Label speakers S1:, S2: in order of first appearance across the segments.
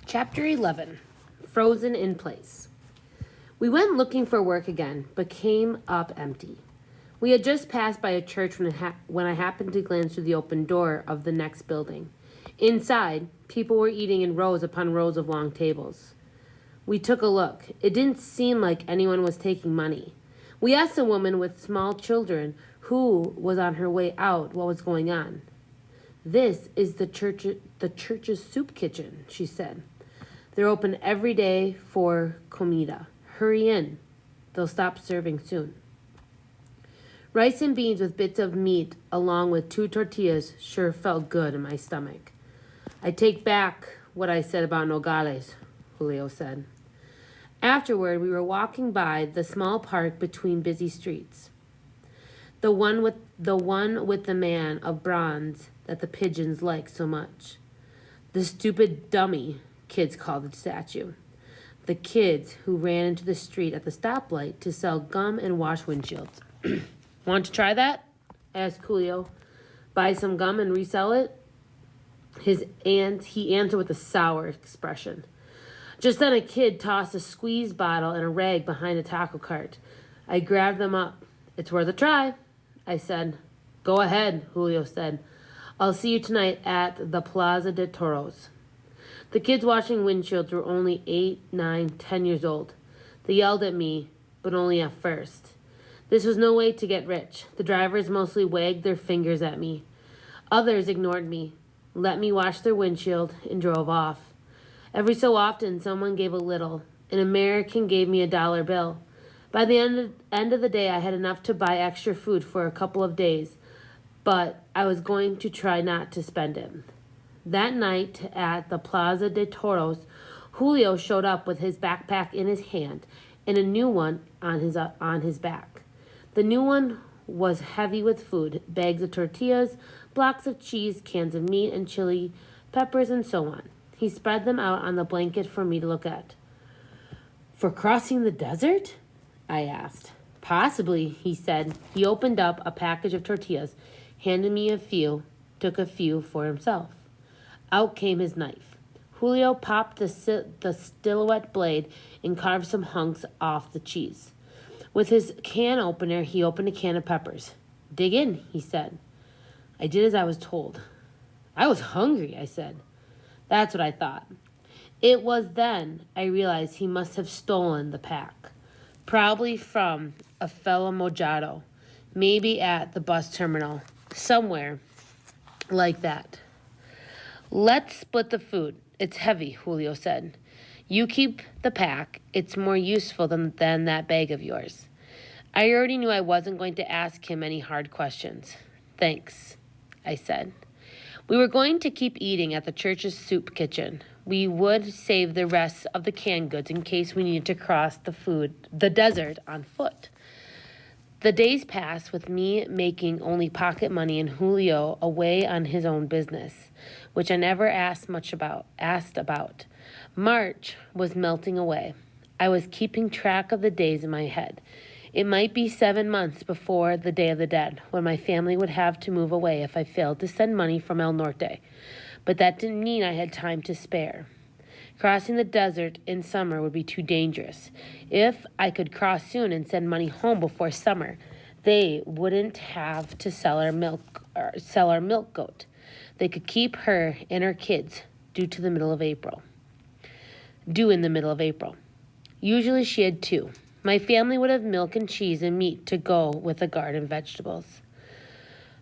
S1: Chapter 11. Frozen in Place. We went looking for work again, but came up empty. We had just passed by a church when I happened to glance through the open door of the next building. Inside, people were eating in rows upon rows of long tables. We took a look. It didn't seem like anyone was taking money. We asked a woman with small children who was on her way out what was going on. "This is the church's soup kitchen," she said. "They're open every day for comida. Hurry in. They'll stop serving soon." Rice and beans with bits of meat along with 2 tortillas sure felt good in my stomach. "I take back what I said about Nogales," Julio said. Afterward, we were walking by the small park between busy streets. The one with the man of bronze that the pigeons like so much. The stupid dummy, kids called the statue. The kids who ran into the street at the stoplight to sell gum and wash windshields. "Want to try that?" asked Julio. "Buy some gum and resell it?" He answered with a sour expression. Just then a kid tossed a squeeze bottle and a rag behind a taco cart. I grabbed them up. "It's worth a try," I said. "Go ahead," Julio said. "I'll see you tonight at the Plaza de Toros." The kids washing windshields were only 8, 9, 10 years old. They yelled at me, but only at first. This was no way to get rich. The drivers mostly wagged their fingers at me. Others ignored me, let me wash their windshield, and drove off. Every so often, someone gave a little. An American gave me a dollar bill. By the end of the day, I had enough to buy extra food for a couple of days, but I was going to try not to spend it. That night at the Plaza de Toros, Julio showed up with his backpack in his hand and a new one on his back. The new one was heavy with food, bags of tortillas, blocks of cheese, cans of meat and chili, peppers, and so on. He spread them out on the blanket for me to look at. "For crossing the desert?" I asked. "Possibly," he said. He opened up a package of tortillas, handed me a few, took a few for himself. Out came his knife. Julio popped the silhouette blade and carved some hunks off the cheese. With his can opener, he opened a can of peppers. "Dig in," he said. I did as I was told. I was hungry, I said. That's what I thought. It was then I realized he must have stolen the pack. Probably from a fellow Mojado. Maybe at the bus terminal. Somewhere like that. "Let's split the food. It's heavy," Julio said. "You keep the pack. It's more useful than that bag of yours." I already knew I wasn't going to ask him any hard questions. "Thanks," I said. We were going to keep eating at the church's soup kitchen. We would save the rest of the canned goods in case we needed to cross the desert on foot. The days passed with me making only pocket money and Julio away on his own business, which I never asked about. March was melting away. I was keeping track of the days in my head. It might be 7 months before the Day of the Dead, when my family would have to move away if I failed to send money from El Norte. But that didn't mean I had time to spare. Crossing the desert in summer would be too dangerous. If I could cross soon and send money home before summer, they wouldn't have to sell our milk goat. They could keep her and her kids due in the middle of April. Usually she had 2. My family would have milk and cheese and meat to go with the garden vegetables.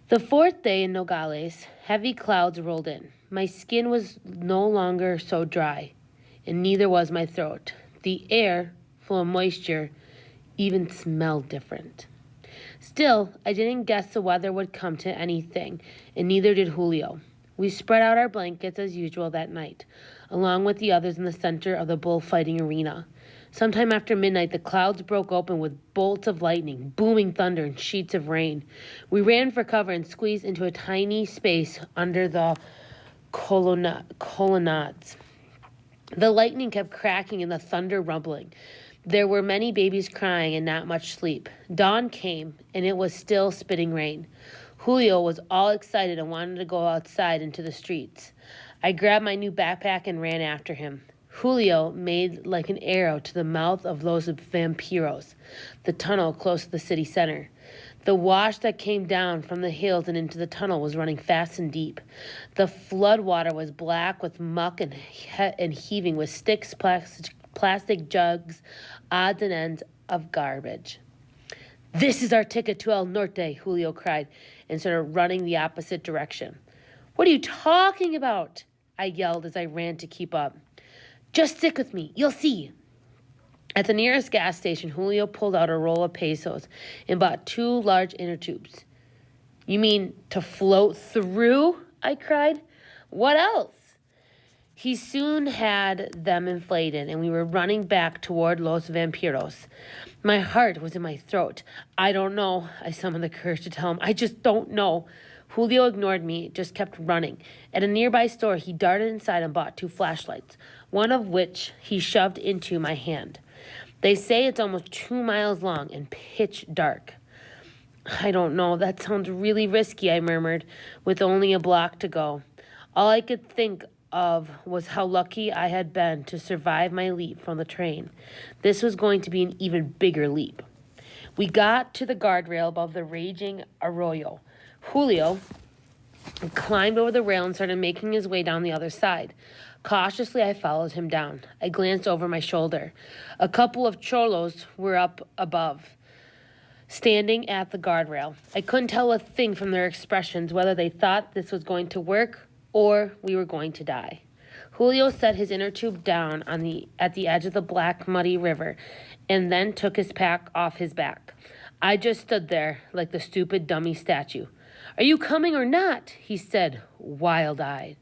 S1: The 4th day in Nogales, heavy clouds rolled in. My skin was no longer so dry, and neither was my throat. The air, full of moisture, even smelled different. Still, I didn't guess the weather would come to anything, and neither did Julio. We spread out our blankets as usual that night, along with the others in the center of the bullfighting arena. Sometime after midnight, the clouds broke open with bolts of lightning, booming thunder, and sheets of rain. We ran for cover and squeezed into a tiny space under the colonnades. The lightning kept cracking and the thunder rumbling. There were many babies crying and not much sleep. Dawn came, and it was still spitting rain. Julio was all excited and wanted to go outside into the streets. I grabbed my new backpack and ran after him. Julio made like an arrow to the mouth of Los Vampiros, the tunnel close to the city center. The wash that came down from the hills and into the tunnel was running fast and deep. The flood water was black with muck and heaving with sticks, plastic jugs, odds and ends of garbage. "This is our ticket to El Norte," Julio cried, and started running the opposite direction. "What are you talking about?" I yelled as I ran to keep up. "Just stick with me. You'll see." At the nearest gas station, Julio pulled out a roll of pesos and bought 2 large inner tubes. "You mean to float through?" I cried. "What else?" He soon had them inflated, and we were running back toward Los Vampiros. My heart was in my throat. "I don't know," I summoned the courage to tell him. "I just don't know." Julio ignored me, just kept running. At a nearby store, he darted inside and bought 2 flashlights, one of which he shoved into my hand. "They say it's almost 2 miles long and pitch dark." "I don't know. That sounds really risky," I murmured, with only a block to go. All I could think of was how lucky I had been to survive my leap from the train. This was going to be an even bigger leap. We got to the guardrail above the raging arroyo. Julio climbed over the rail and started making his way down the other side. Cautiously, I followed him down. I glanced over my shoulder. A couple of cholos were up above, standing at the guardrail. I couldn't tell a thing from their expressions whether they thought this was going to work or we were going to die. Julio set his inner tube down at the edge of the black, muddy river and then took his pack off his back. I just stood there like the stupid dummy statue. "Are you coming or not?" he said, wild-eyed.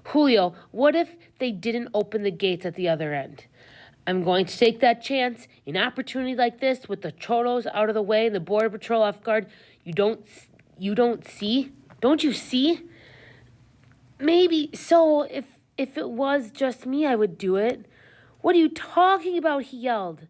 S1: "Julio, what if they didn't open the gates at the other end?" "I'm going to take that chance. An opportunity like this, with the cholos out of the way and the border patrol off guard, you don't see? Don't you see?" "Maybe so. If it was just me, I would do it." "What are you talking about?" he yelled.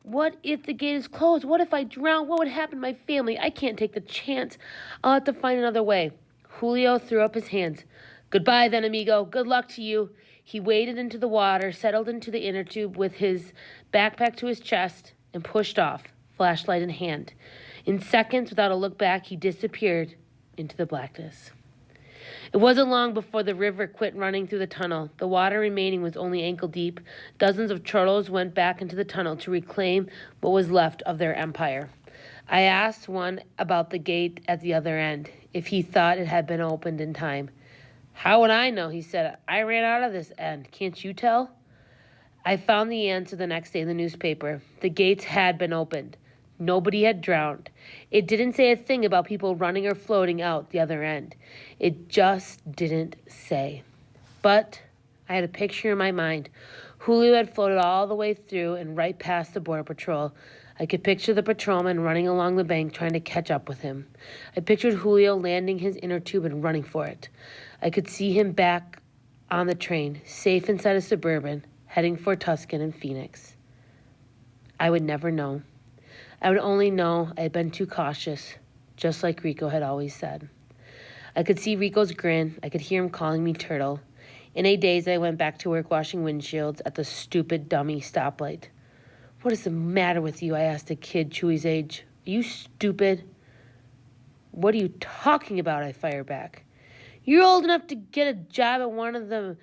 S1: "What if the gate is closed? What if I drown? What would happen to my family? I can't take the chance. I'll have to find another way." Julio threw up his hands. "Goodbye then, amigo. Good luck to you." He waded into the water, settled into the inner tube with his backpack to his chest, and pushed off, flashlight in hand. In seconds, without a look back, he disappeared into the blackness. It wasn't long before the river quit running through the tunnel. The water remaining was only ankle deep. Dozens of cholos went back into the tunnel to reclaim what was left of their empire. I asked one about the gate at the other end, if he thought it had been opened in time. "How would I know?" he said. "I ran out of this end. Can't you tell?" I found the answer the next day in the newspaper. The gates had been opened. Nobody had drowned. It didn't say a thing about people running or floating out the other end. It just didn't say. But I had a picture in my mind. Julio had floated all the way through and right past the border patrol. I could picture the patrolman running along the bank trying to catch up with him. I pictured Julio landing his inner tube and running for it. I could see him back on the train, safe inside a Suburban, heading for Tucson and Phoenix. I would never know. I would only know I had been too cautious, just like Rico had always said. I could see Rico's grin. I could hear him calling me Turtle. In 8 days, I went back to work washing windshields at the stupid dummy stoplight. "What is the matter with you?" I asked a kid Chewy's age. "Are you stupid?" "What are you talking about?" I fired back. "You're old enough to get a job at one of the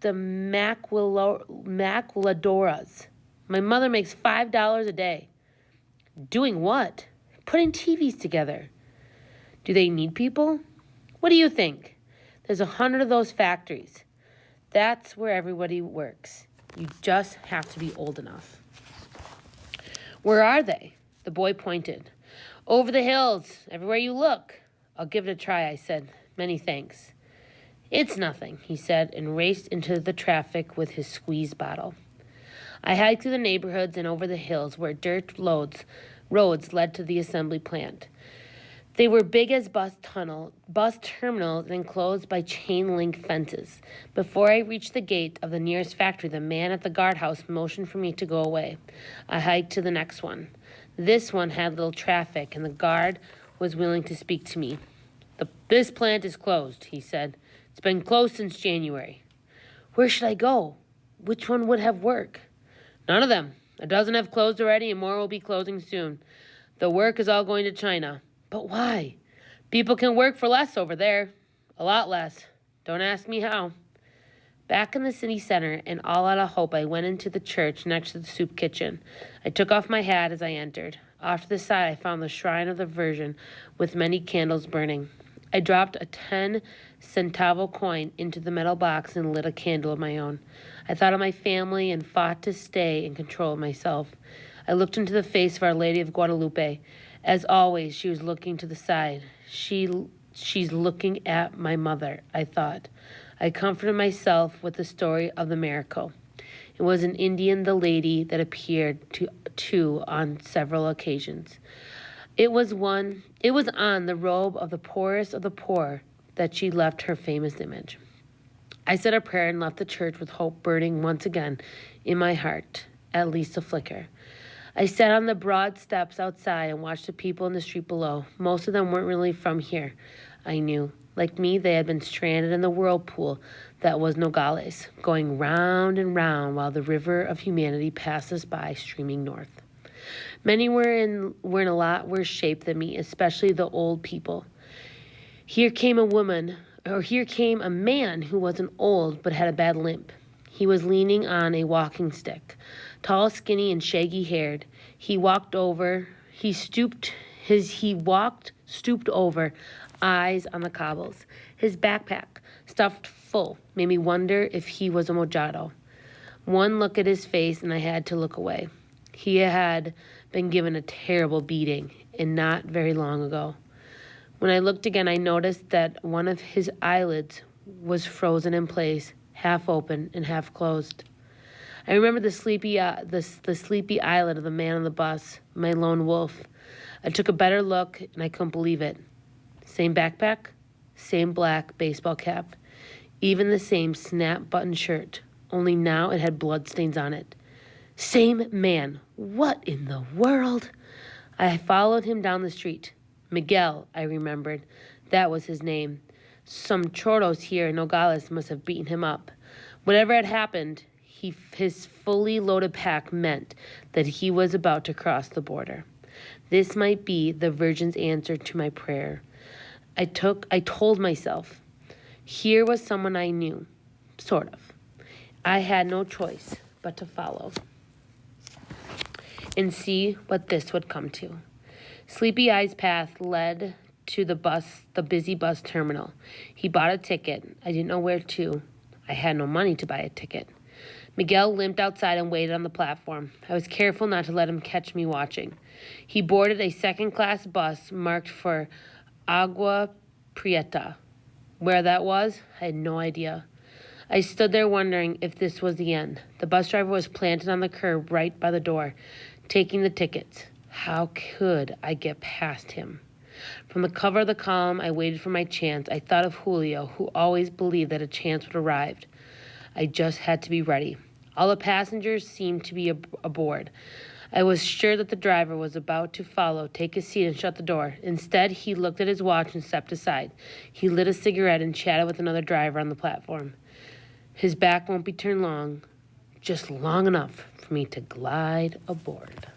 S1: maquiladoras. My mother makes $5 a day." "Doing what?" "Putting TVs together." "Do they need people?" "What do you think? There's 100 of those factories. That's where everybody works. You just have to be old enough." "Where are they?" The boy pointed. "Over the hills, everywhere you look." "I'll give it a try," I said. "Many thanks." "It's nothing," he said, and raced into the traffic with his squeeze bottle. I hiked through the neighborhoods and over the hills where dirt roads led to the assembly plant. They were big as bus terminals and enclosed by chain-link fences. Before I reached the gate of the nearest factory, the man at the guardhouse motioned for me to go away. I hiked to the next one. This one had little traffic, and the guard was willing to speak to me. "This plant is closed," he said. "It's been closed since January." "Where should I go?" Which one would have work? None of them. A dozen have closed already and more will be closing soon. The work is all going to China. But why? People can work for less over there. A lot less. Don't ask me how. Back in the city center, and all out of hope, I went into the church next to the soup kitchen. I took off my hat as I entered. Off to the side, I found the shrine of the Virgin with many candles burning. I dropped a 10-centavo coin into the metal box and lit a candle of my own. I thought of my family and fought to stay in control of myself. I looked into the face of Our Lady of Guadalupe. As always, she was looking to the side. She's looking at my mother, I thought. I comforted myself with the story of the miracle. It was an Indian, the lady, that appeared to on several occasions. It was on the robe of the poorest of the poor that she left her famous image. I said a prayer and left the church with hope burning once again in my heart, at least a flicker. I sat on the broad steps outside and watched the people in the street below. Most of them weren't really from here, I knew. Like me, they had been stranded in the whirlpool that was Nogales, going round and round while the river of humanity passed us by, streaming north. Many were in a lot worse shape than me, especially the old people. Here came a man who wasn't old but had a bad limp. He was leaning on a walking stick, tall, skinny, and shaggy-haired. He walked, stooped over, eyes on the cobbles. His backpack, stuffed full, made me wonder if he was a mojado. One look at his face, and I had to look away. He had been given a terrible beating, and not very long ago. When I looked again, I noticed that one of his eyelids was frozen in place, half open and half closed. I remember the sleepy eyelid of the man on the bus, my lone wolf. I took a better look, and I couldn't believe it. Same backpack, same black baseball cap, even the same snap-button shirt, only now it had bloodstains on it. Same man. What in the world? I followed him down the street. Miguel, I remembered. That was his name. Some choros here in Nogales must have beaten him up. Whatever had happened, his fully loaded pack meant that he was about to cross the border. This might be the Virgin's answer to my prayer. I told myself, here was someone I knew, sort of. I had no choice but to follow and see what this would come to. Sleepy Eye's path led to the busy bus terminal. He bought a ticket. I didn't know where to. I had no money to buy a ticket. Miguel limped outside and waited on the platform. I was careful not to let him catch me watching. He boarded a second-class bus marked for Agua Prieta. Where that was, I had no idea. I stood there wondering if this was the end. The bus driver was planted on the curb right by the door, taking the tickets. How could I get past him? From the cover of the column, I waited for my chance. I thought of Julio, who always believed that a chance would arrive. I just had to be ready. All the passengers seemed to be aboard. I was sure that the driver was about to follow, take his seat, and shut the door. Instead, he looked at his watch and stepped aside. He lit a cigarette and chatted with another driver on the platform. His back won't be turned long, just long enough for me to glide aboard.